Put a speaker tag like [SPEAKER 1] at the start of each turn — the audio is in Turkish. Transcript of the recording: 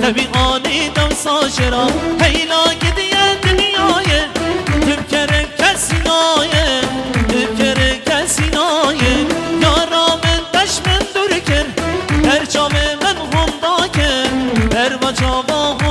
[SPEAKER 1] Tebi ani dev saşera heyla gidiyen dünyaya tüm kere kesinaye tüm kere kesinaye yaramın deşmen dürker der çave men humdake der bacava